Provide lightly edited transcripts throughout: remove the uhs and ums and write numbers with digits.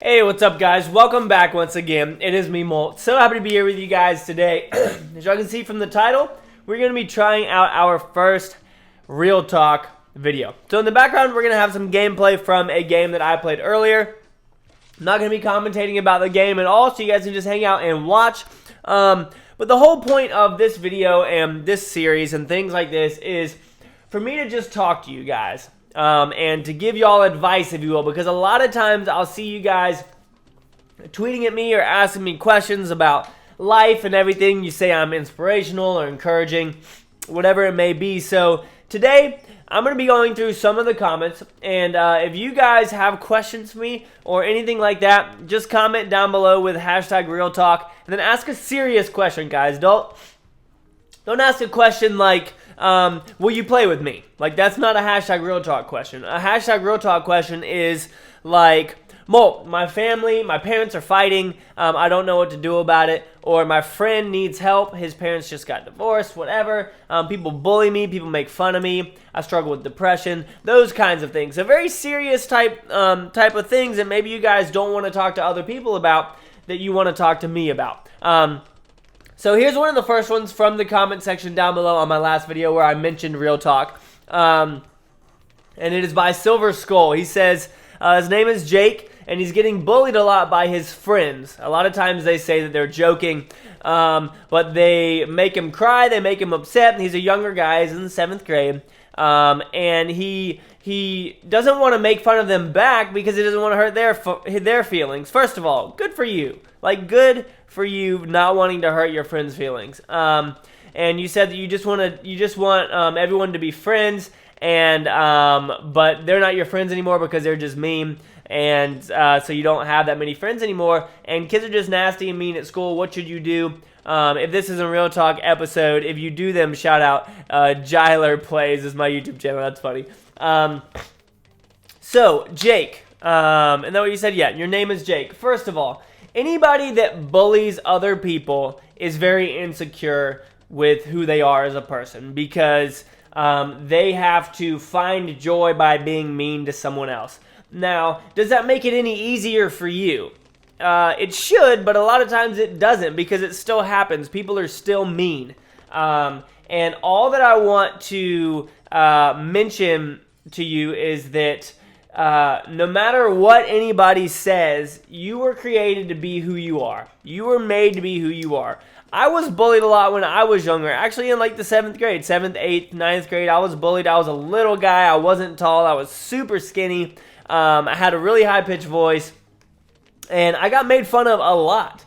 Hey, what's up, guys? Welcome back once again. It is me, MOLT. So happy to be here with you guys today. As y'all can see from the title, we're going to be trying out our first Real Talk video. So in the background, we're going to have some gameplay from a game that I played earlier. I'm not going to be commentating about the game at all, so you guys can just hang out and watch. But the whole point of this video and this series and things like this is for me to just talk to you guys. And to give y'all advice, if you will, because a lot of times I'll see you guys tweeting at me or asking me questions about life and everything. You say I'm inspirational or encouraging, whatever it may be. So today I'm going to be going through some of the comments, and if you guys have questions for me or anything like that, just comment down below with hashtag Real Talk, and then ask a serious question, guys. Don't ask a question like, will you play with me? Like, that's not a hashtag Real Talk question. A hashtag Real Talk question is like, MOLT, my family, my parents are fighting, I don't know what to do about it, or my friend needs help, his parents just got divorced, whatever, people bully me, people make fun of me, I struggle with depression, those kinds of things. So very serious type of things that maybe you guys don't want to talk to other people about that you want to talk to me about. So here's one of the first ones from the comment section down below on my last video where I mentioned Real Talk. And it is by Silver Skull. He says, his name is Jake, and he's getting bullied a lot by his friends. A lot of times they say that they're joking, but they make him cry, they make him upset. He's a younger guy, he's in the 7th grade, and he doesn't want to make fun of them back because he doesn't want to hurt their feelings. First of all, good for you. Like, good for you not wanting to hurt your friends' feelings. And you said that you just want everyone to be friends, and but they're not your friends anymore because they're just mean, and so you don't have that many friends anymore. And kids are just nasty and mean at school. What should you do? If this is a Real Talk episode, if you do them, shout out. Jyler Plays is my YouTube channel. That's funny. So Jake, and then what you said? Yeah, your name is Jake. First of all, anybody that bullies other people is very insecure with who they are as a person because they have to find joy by being mean to someone else. Now, does that make it any easier for you? It should, but a lot of times it doesn't because it still happens. People are still mean. And all that I want to mention to you is that no matter what anybody says, you were created to be who you are. You were made to be who you are. I was bullied a lot when I was younger. Actually, in like the 7th grade, 7th, 8th, 9th grade, I was bullied. I was a little guy. I wasn't tall. I was super skinny. I had a really high-pitched voice, and I got made fun of a lot.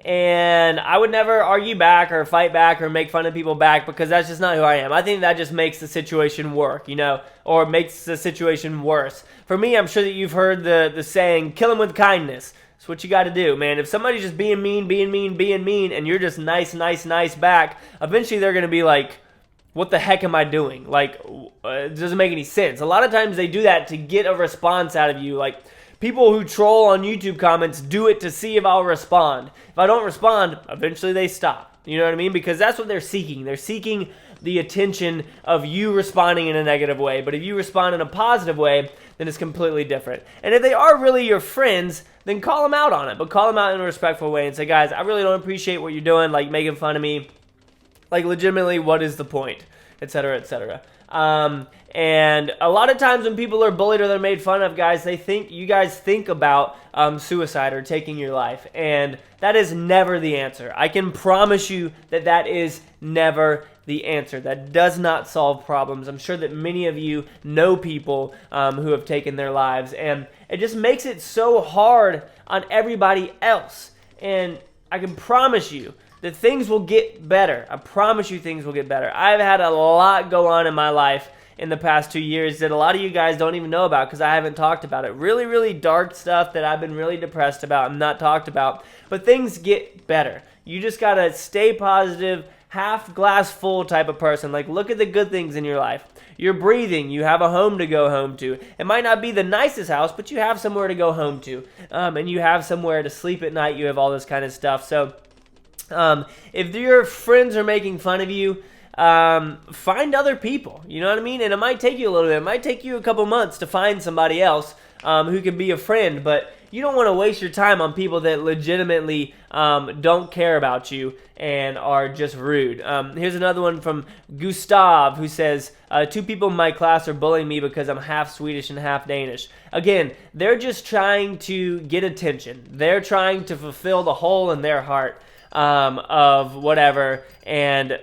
And I would never argue back or fight back or make fun of people back because that's just not who I am. I think that just makes the situation work, or makes the situation worse. For me, I'm sure that you've heard the saying, kill them with kindness. That's what you got to do, man. If somebody's just being mean, and you're just nice back, eventually they're going to be like, what the heck am I doing? Like, it doesn't make any sense. A lot of times they do that to get a response out of you. Like, people who troll on YouTube comments do it to see if I'll respond. If I don't respond, eventually they stop. You know what I mean? Because that's what they're seeking. They're seeking the attention of you responding in a negative way. But if you respond in a positive way, then it's completely different. And if they are really your friends, then call them out on it. But call them out in a respectful way and say, guys, I really don't appreciate what you're doing, like making fun of me. Like, legitimately, what is the point? Etc., etc. And a lot of times when people are bullied or they're made fun of, guys, you guys think about suicide or taking your life. And that is never the answer. I can promise you that is never the answer. That does not solve problems. I'm sure that many of you know people who have taken their lives. And it just makes it so hard on everybody else. And I can promise you that things will get better. I promise you things will get better. I've had a lot go on in my life in the past 2 years that a lot of you guys don't even know about because I haven't talked about it. Really, really dark stuff that I've been really depressed about and not talked about. But things get better. You just got to stay positive, half glass full type of person. Like, look at the good things in your life. You're breathing. You have a home to go home to. It might not be the nicest house, but you have somewhere to go home to. And you have somewhere to sleep at night. You have all this kind of stuff. So if your friends are making fun of you, find other people, you know what I mean? And it might take you a little bit. It might take you a couple months to find somebody else. who can be a friend, but you don't want to waste your time on people that legitimately don't care about you and are just rude. Here's another one from Gustav, who says, 2 people in my class are bullying me because I'm half Swedish and half Danish. Again, they're just trying to get attention. They're trying to fulfill the hole in their heart of whatever, and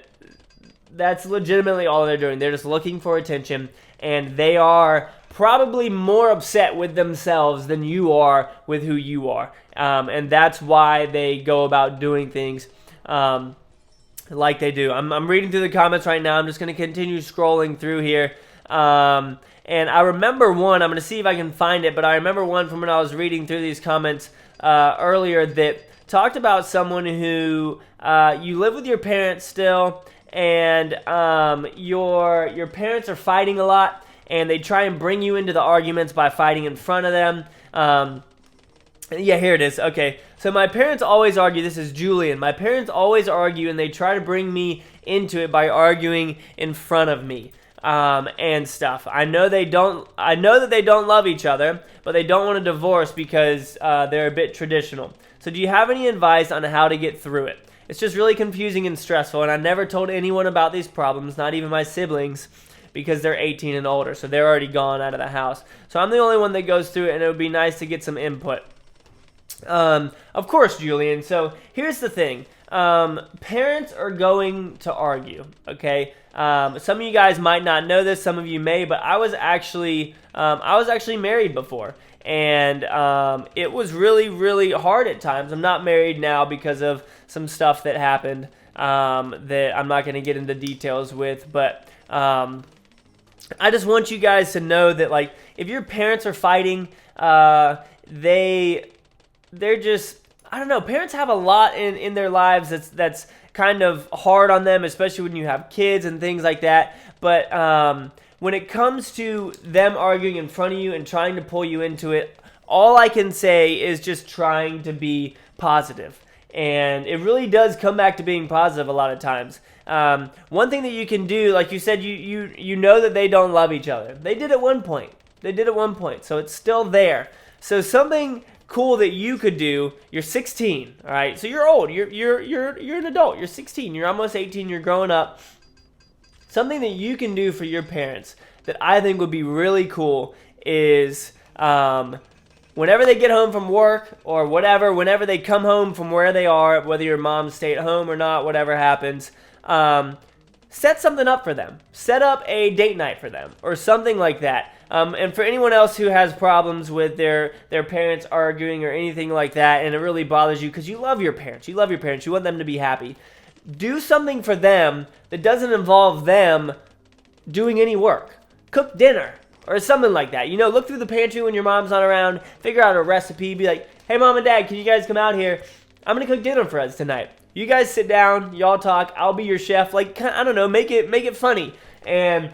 that's legitimately all they're doing. They're just looking for attention, and they are probably more upset with themselves than you are with who you are. And that's why they go about doing things like they do. I'm reading through the comments right now. I'm just going to continue scrolling through here. And I remember one, I'm going to see if I can find it, but I remember one from when I was reading through these comments earlier that talked about someone who you live with your parents still, and your parents are fighting a lot, and they try and bring you into the arguments by fighting in front of them. Yeah, here it is. Okay, so my parents always argue. This is Julian. My parents always argue, and they try to bring me into it by arguing in front of me and stuff. I know that they don't love each other, but they don't want a divorce because they're a bit traditional. So do you have any advice on how to get through it? It's just really confusing and stressful, and I never told anyone about these problems, not even my siblings, because they're 18 and older, so they're already gone out of the house. So I'm the only one that goes through it, and it would be nice to get some input. Of course, Julian. So here's the thing. Parents are going to argue, okay? Some of you guys might not know this, some of you may, but I was actually married before, and it was really, really hard at times. I'm not married now because of some stuff that happened that I'm not going to get into details with, but I just want you guys to know that, like, if your parents are fighting, they're just, I don't know, parents have a lot in their lives that's kind of hard on them, especially when you have kids and things like that. But when it comes to them arguing in front of you and trying to pull you into it, all I can say is just trying to be positive. And it really does come back to being positive a lot of times. One thing that you can do, like you said, you know that they don't love each other. They did at one point. So it's still there. So something cool that you could do. You're 16, all right? So you're old. You're an adult. You're 16. You're almost 18. You're growing up. Something that you can do for your parents that I think would be really cool is whenever they get home from work or whatever, whenever they come home from where they are, whether your mom stayed at home or not, whatever happens, set something up for them. Set up a date night for them or something like that. And for anyone else who has problems with their parents arguing or anything like that, and it really bothers you because you love your parents. You want them to be happy. Do something for them that doesn't involve them doing any work. Cook dinner or something like that. You know, look through the pantry when your mom's not around. Figure out a recipe. Be like, hey, Mom and Dad, can you guys come out here? I'm going to cook dinner for us tonight. You guys sit down. Y'all talk. I'll be your chef. Like, I don't know. Make it funny. And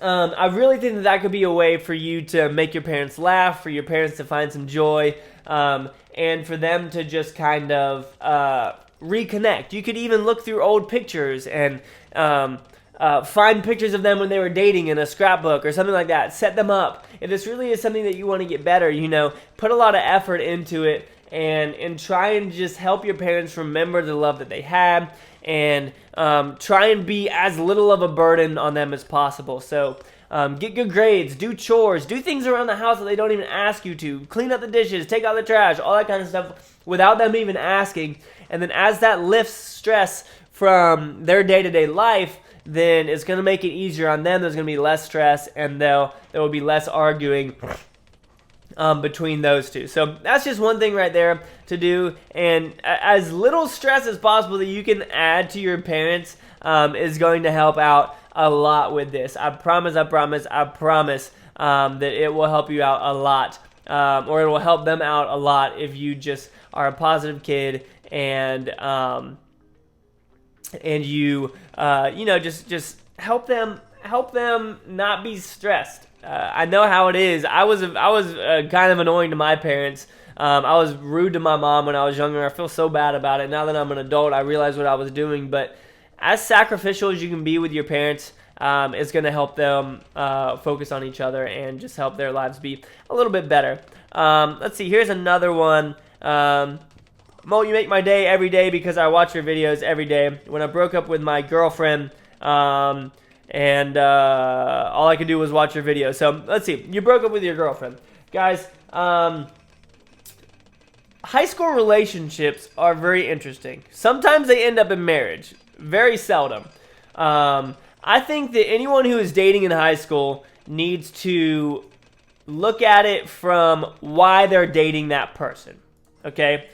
I really think that could be a way for you to make your parents laugh, for your parents to find some joy, and for them to just kind of reconnect. You could even look through old pictures and find pictures of them when they were dating in a scrapbook or something like that. Set them up. If this really is something that you want to get better, you know, put a lot of effort into it and try and just help your parents remember the love that they had and try and be as little of a burden on them as possible. So get good grades, do chores, do things around the house that they don't even ask you to. Clean up the dishes, take out the trash, all that kind of stuff without them even asking. And then as that lifts stress from their day-to-day life, then it's going to make it easier on them. There's going to be less stress, and there will be less arguing between those two. So that's just one thing right there to do. And as little stress as possible that you can add to your parents is going to help out a lot with this. I promise that it will help you out a lot, or it will help them out a lot if you just are a positive kid and you just help them not be stressed. I know how it is. I was kind of annoying to my parents. I was rude to my mom when I was younger. I feel so bad about it. Now that I'm an adult, I realize what I was doing. But as sacrificial as you can be with your parents, is going to help them focus on each other and just help their lives be a little bit better. Let's see. Here's another one. Mo, you make my day every day because I watch your videos every day. When I broke up with my girlfriend, and all I could do was watch your videos. So let's see. You broke up with your girlfriend, guys. High school relationships are very interesting. Sometimes they end up in marriage. Very seldom. I think that anyone who is dating in high school needs to look at it from why they're dating that person. Okay?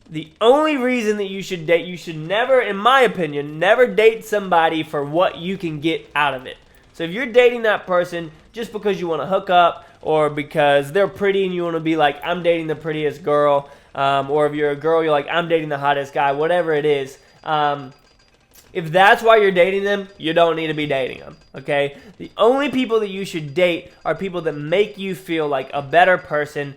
The only reason that you should date, you should never, in my opinion, never date somebody for what you can get out of it. So if you're dating that person just because you want to hook up or because they're pretty and you want to be like, I'm dating the prettiest girl, or if you're a girl, you're like, I'm dating the hottest guy, whatever it is. If that's why you're dating them, you don't need to be dating them, okay? The only people that you should date are people that make you feel like a better person,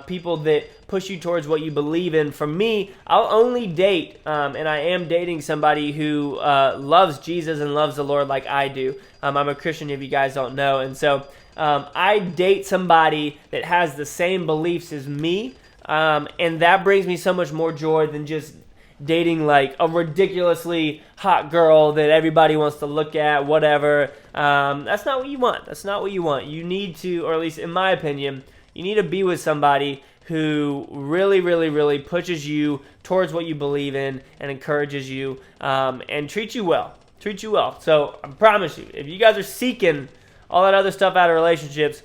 people that push you towards what you believe in. For me, I'll only date, and I am dating somebody who loves Jesus and loves the Lord like I do. I'm a Christian, if you guys don't know, and so I date somebody that has the same beliefs as me, and that brings me so much more joy than just dating like a ridiculously hot girl that everybody wants to look at, whatever. That's not what you want. That's not what you want. You need to, or at least in my opinion, you need to be with somebody who really, really, really pushes you towards what you believe in and encourages you, and treats you well. Treat you well. So I promise you, if you guys are seeking all that other stuff out of relationships,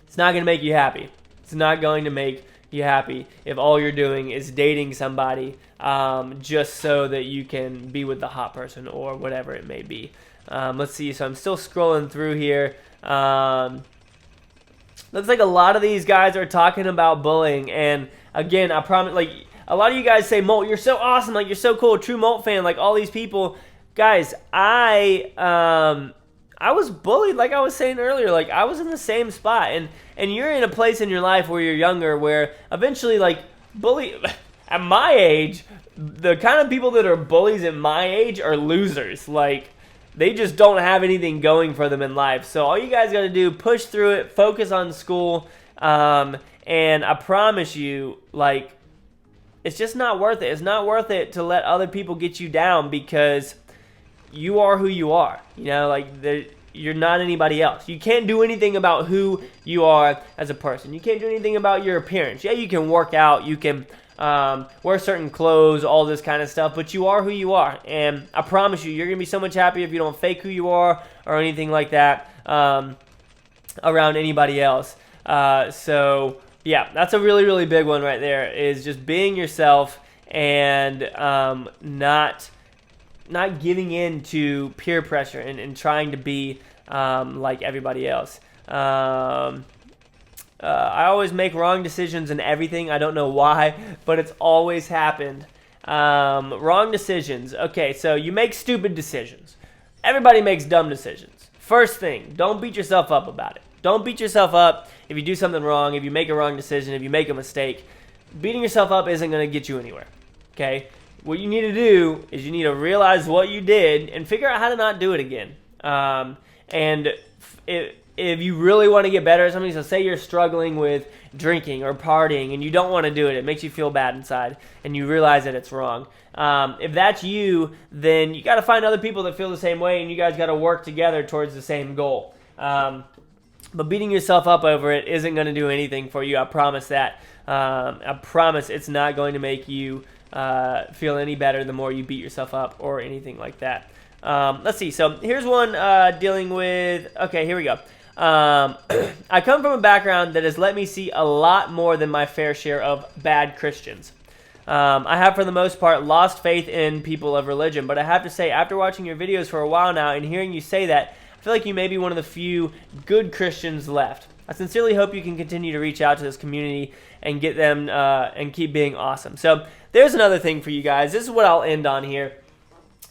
it's not going to make you happy. It's not going to make you happy if all you're doing is dating somebody just so that you can be with the hot person or whatever it may be. Let's see. So I'm still scrolling through here. Looks like a lot of these guys are talking about bullying. And again, I promise, like, a lot of you guys say, Molt, you're so awesome. Like, you're so cool. True Molt fan. Like, all these people. Guys, I was bullied, like I was saying earlier. Like, I was in the same spot. And you're in a place in your life where you're younger where eventually, like, at my age, the kind of people that are bullies at my age are losers. Like, they just don't have anything going for them in life. So all you guys got to do, push through it, focus on school, and I promise you, like, it's just not worth it. It's not worth it to let other people get you down because you are who you are. You know, like, you're not anybody else. You can't do anything about who you are as a person. You can't do anything about your appearance. Yeah, you can work out. You can wear certain clothes, all this kind of stuff, but you are who you are. And I promise you, you're going to be so much happier if you don't fake who you are or anything like that around anybody else. So, yeah, that's a really, really big one right there, is just being yourself and not giving in to peer pressure and trying to be like everybody else. I always make wrong decisions in everything. I don't know why, but it's always happened. Wrong decisions. Okay, so you make stupid decisions. Everybody makes dumb decisions. First thing, don't beat yourself up about it. Don't beat yourself up if you do something wrong, if you make a wrong decision, if you make a mistake. Beating yourself up isn't going to get you anywhere. Okay? What you need to do is you need to realize what you did and figure out how to not do it again. And if you really want to get better at something, so say you're struggling with drinking or partying and you don't want to do it, it makes you feel bad inside, and you realize that it's wrong. If that's you, then you got to find other people that feel the same way, and you guys got to work together towards the same goal. But beating yourself up over it isn't going to do anything for you. I promise that. I promise it's not going to make you feel any better the more you beat yourself up or anything like that. Let's see. So here's one dealing with... Okay, here we go. I come from a background that has let me see a lot more than my fair share of bad Christians. I have, for the most part, lost faith in people of religion, but I have to say, after watching your videos for a while now and hearing you say that, I feel like you may be one of the few good Christians left. I sincerely hope you can continue to reach out to this community and get them and keep being awesome. So there's another thing for you guys. This is what I'll end on here.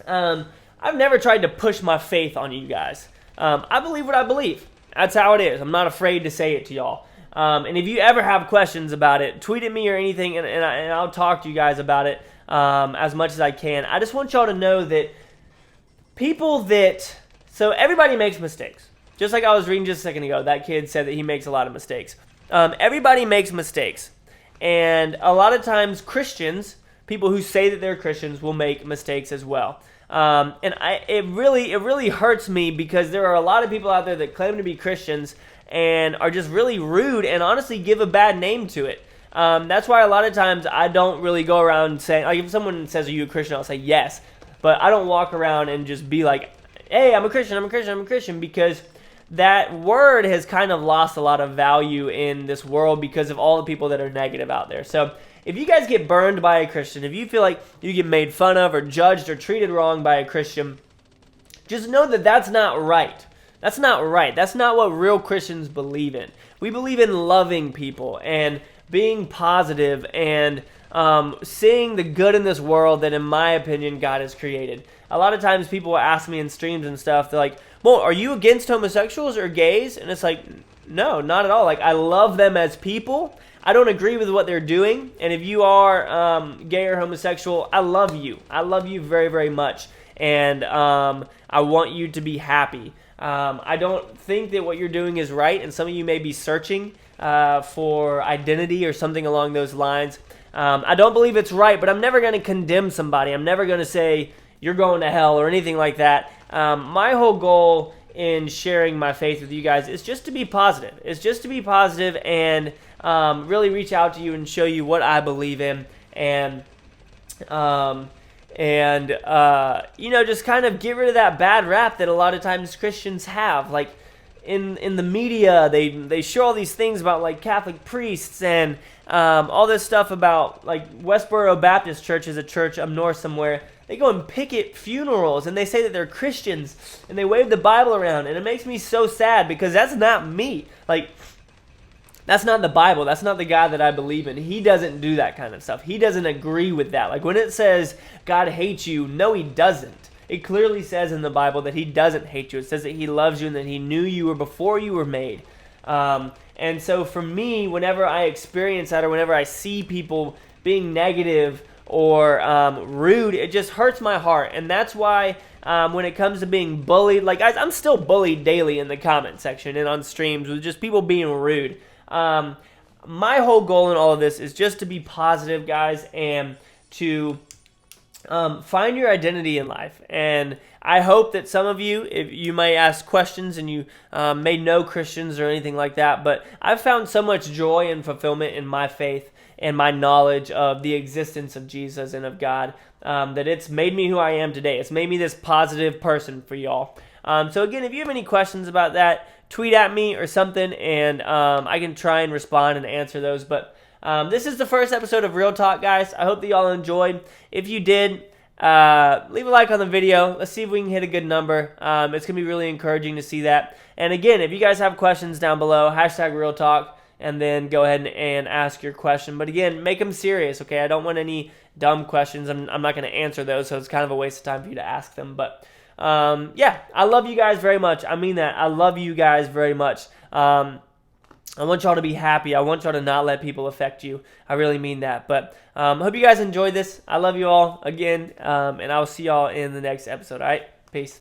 I've never tried to push my faith on you guys. I believe what I believe. That's how it is. I'm not afraid to say it to y'all. And if you ever have questions about it, tweet at me or anything, and I'll talk to you guys about it as much as I can. I just want y'all to know that people that So everybody makes mistakes. Just like I was reading just a second ago, that kid said that he makes a lot of mistakes. Everybody makes mistakes. And a lot of times Christians, people who say that they're Christians, will make mistakes as well. It really hurts me because there are a lot of people out there that claim to be Christians and are just really rude and honestly give a bad name to it. That's why a lot of times I don't really go around saying, like, if someone says, "Are you a Christian?" I'll say yes. But I don't walk around and just be like, "Hey, I'm a Christian, I'm a Christian, I'm a Christian," because that word has kind of lost a lot of value in this world because of all the people that are negative out there. So if you guys get burned by a Christian, if you feel like you get made fun of or judged or treated wrong by a Christian, just know that that's not right. That's not right. That's not what real Christians believe in. We believe in loving people and being positive and seeing the good in this world that, in my opinion, God has created. A lot of times people will ask me in streams and stuff, they're like, "Well, are you against homosexuals or gays?" And it's like, no, not at all. Like, I love them as people. I don't agree with what they're doing. And if you are gay or homosexual, I love you. I love you very, very much. And I want you to be happy. I don't think that what you're doing is right. And some of you may be searching for identity or something along those lines. I don't believe it's right, but I'm never going to condemn somebody. I'm never going to say you're going to hell or anything like that. My whole goal in sharing my faith with you guys is just to be positive. It's just to be positive and really reach out to you and show you what I believe in, and just kind of get rid of that bad rap that a lot of times Christians have. Like, in the media, they show all these things about, like, Catholic priests and all this stuff about, like, Westboro Baptist Church is a church up north somewhere. They go and picket funerals, and they say that they're Christians, and they wave the Bible around, and it makes me so sad because that's not me. Like, that's not the Bible. That's not the God that I believe in. He doesn't do that kind of stuff. He doesn't agree with that. Like, when it says God hates you, no, he doesn't. It clearly says in the Bible that he doesn't hate you. It says that he loves you and that he knew you were before you were made. And so for me, whenever I experience that or whenever I see people being negative or rude, it just hurts my heart. And that's why when it comes to being bullied, like, guys, I'm still bullied daily in the comment section and on streams with just people being rude. My whole goal in all of this is just to be positive, guys, and to find your identity in life. And I hope that some of you, if you may ask questions and you may know Christians or anything like that, but I've found so much joy and fulfillment in my faith and my knowledge of the existence of Jesus and of God, that it's made me who I am today. It's made me this positive person for y'all. So again, if you have any questions about that, tweet at me or something, and I can try and respond and answer those. But this is the first episode of Real Talk, guys. I hope that y'all enjoyed. If you did, leave a like on the video. Let's see if we can hit a good number. It's going to be really encouraging to see that. And again, if you guys have questions down below, hashtag Real Talk, and then go ahead and ask your question. But again, make them serious, okay? I don't want any dumb questions. I'm not going to answer those, so it's kind of a waste of time for you to ask them. But yeah, I love you guys very much. I mean that. I love you guys very much. I want y'all to be happy. I want y'all to not let people affect you. I really mean that. But I hope you guys enjoyed this. I love you all again, and I'll see y'all in the next episode. All right? Peace.